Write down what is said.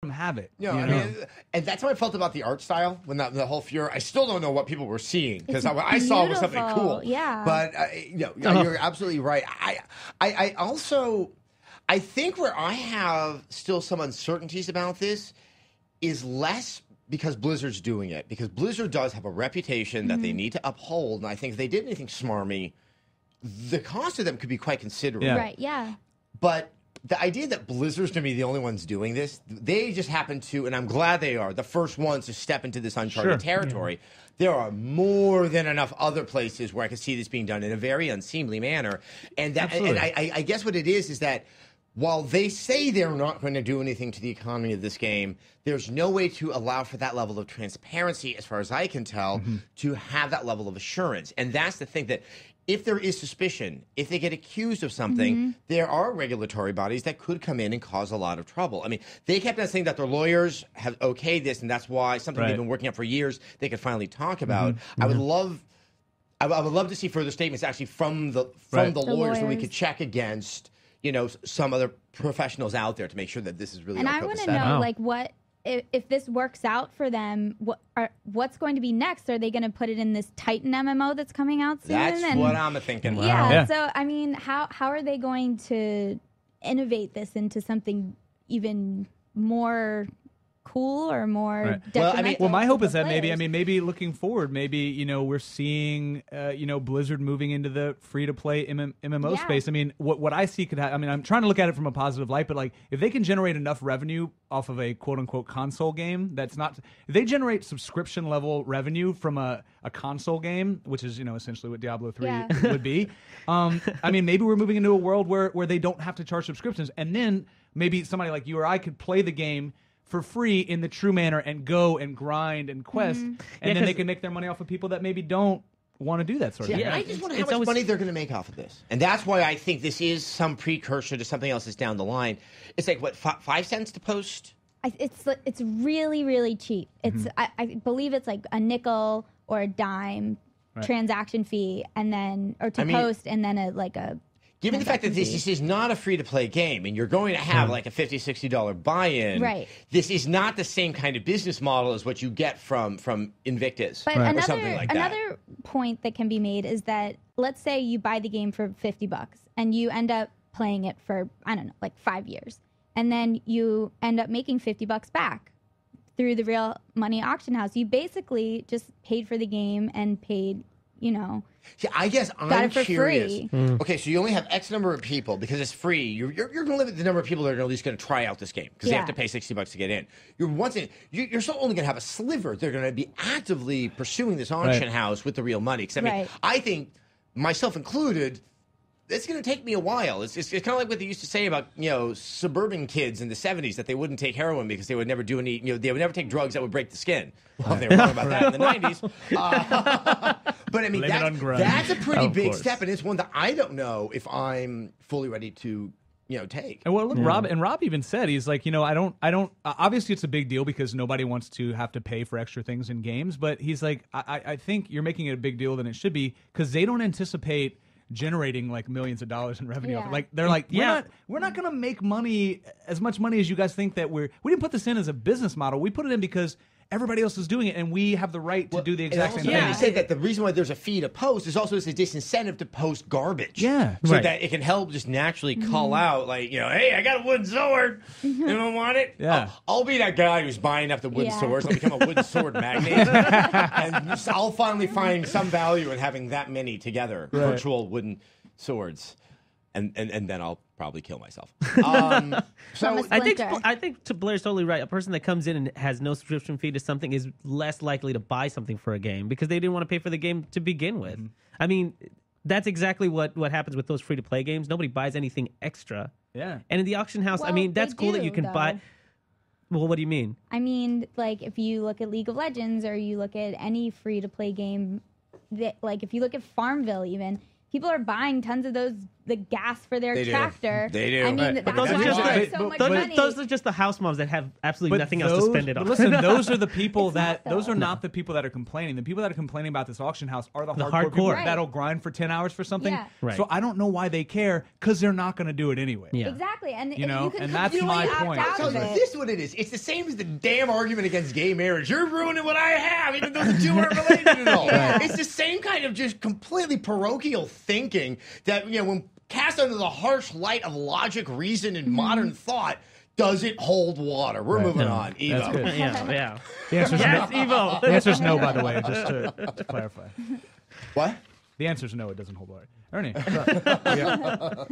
them have it. Yeah, I mean, and that's how I felt about the art style when the whole Fuhrer. I still don't know what people were seeing because what I saw was something cool. Yeah, but you're absolutely right. I also think where I have still some uncertainties about this is less because Blizzard's doing it, because Blizzard does have a reputation that they need to uphold, and I think if they did anything smarmy, the cost of them could be quite considerable. Yeah. Right, yeah. But the idea that Blizzard's going to be the only ones doing this, they just happen to, and I'm glad they are, the first ones to step into this uncharted territory. There are more than enough other places where I can see this being done in a very unseemly manner. And that, and I guess what it is that while they say they're not going to do anything to the economy of this game, there's no way to allow for that level of transparency, as far as I can tell, to have that level of assurance. And that's the thing, that if there is suspicion, if they get accused of something, there are regulatory bodies that could come in and cause a lot of trouble. I mean, they kept on saying that their lawyers have okayed this, and that's why something they've been working on for years they could finally talk about. I would love to see further statements actually from the lawyers that we could check against, some other professionals out there to make sure that this is really. And I want to know, like, what if this works out for them? What's going to be next? Are they going to put it in this Titan MMO that's coming out soon? That's what I'm thinking. Yeah. So I mean, how are they going to innovate this into something even more cool or more detrimental? My hope is that maybe looking forward, we're seeing Blizzard moving into the free to play MMO space. I mean, what I see could happen. I mean, I'm trying to look at it from a positive light, but like if they can generate enough revenue off of a quote unquote console game, if they generate subscription level revenue from a console game, which is essentially what Diablo 3 would be. I mean, maybe we're moving into a world where they don't have to charge subscriptions, and then maybe somebody like you or I could play the game for free in the true manner and go and grind and quest, and then they can make their money off of people that maybe don't want to do that sort of thing. I just wonder how much money they're going to make off of this. And that's why I think this is some precursor to something else that's down the line. It's like, what, 5 cents to post? It's really, really cheap. It's I believe it's like a nickel or a dime transaction fee, and then post, and then a given the fact that this is not a free-to-play game, and you're going to have like a $50, $60 buy-in, this is not the same kind of business model as what you get from Invictus or something like that. Another point that can be made is that, let's say you buy the game for $50 and you end up playing it for, I don't know, like 5 years, and then you end up making $50 back through the real money auction house. You basically just paid for the game and paid, See, I guess I'm curious. Free. Okay, so you only have X number of people because it's free. You're going to limit the number of people that are at least going to try out this game because they have to pay $60 to get in. You're still only going to have a sliver. They're going to be actively pursuing this auction house with the real money. Because I think, myself included, it's going to take me a while. It's kind of like what they used to say about suburban kids in the 70s, that they wouldn't take heroin because they would never do any they would never take drugs that would break the skin. Well, they were wrong about that in the 90s. But I mean that's a pretty big step, and it's one that I don't know if I'm fully ready to take. And look, Rob even said, he's like, I don't. Obviously, it's a big deal because nobody wants to have to pay for extra things in games. But he's like, I think you're making it a big deal than it should be because they don't anticipate generating like millions of dollars in revenue. Like they're like, we're not going to make money, as much money as you guys think that we didn't put this in as a business model. We put it in because everybody else is doing it, and we have the right to do the exact same thing. They say that the reason why there's a fee to post is also it's a disincentive to post garbage. Yeah. So that it can help just naturally call out, like, hey, I got a wooden sword. Anyone want it? Yeah. I'll be that guy who's buying up the wooden swords. I'll become a wooden sword magnate. And I'll finally find some value in having that many together, virtual wooden swords. And then I'll probably kill myself. So I think Blair's totally right. A person that comes in and has no subscription fee to something is less likely to buy something for a game because they didn't want to pay for the game to begin with. I mean, that's exactly what happens with those free-to-play games. Nobody buys anything extra. Yeah. And in the auction house, I mean, that's cool that you can buy. Well, what do you mean? I mean, like, if you look at League of Legends or you look at any free-to-play game, like if you look at Farmville even, people are buying tons of those the gas for their They do. tractor. They do. I mean, But that's those are why just there's the- so much but- money. Those are just the house moms that have absolutely nothing else to spend it on. But listen, those are the people It's that not, though. those are not the people that are complaining. The people that are complaining about this auction house are the hardcore hardcore. people Right. that'll grind for 10 hours for something. Yeah. Right. So I don't know why they care, because they're not going to do it anyway. Yeah. Exactly, and You know, you can and that's completely my opt point. out So of it. this is what it is. It's the same as the damn argument against gay marriage. You're ruining what I have, even though the two aren't related at all. Yeah. It's the same kind of just completely parochial thinking that, when cast under the harsh light of logic, reason, and modern thought, does it hold water? We're moving on. Evo. That's good. Yeah. The answer's Yes, no. Evo. The answer's no, by the way, just to clarify. What? The answer's no, it doesn't hold water. Ernie, what's up? Yeah.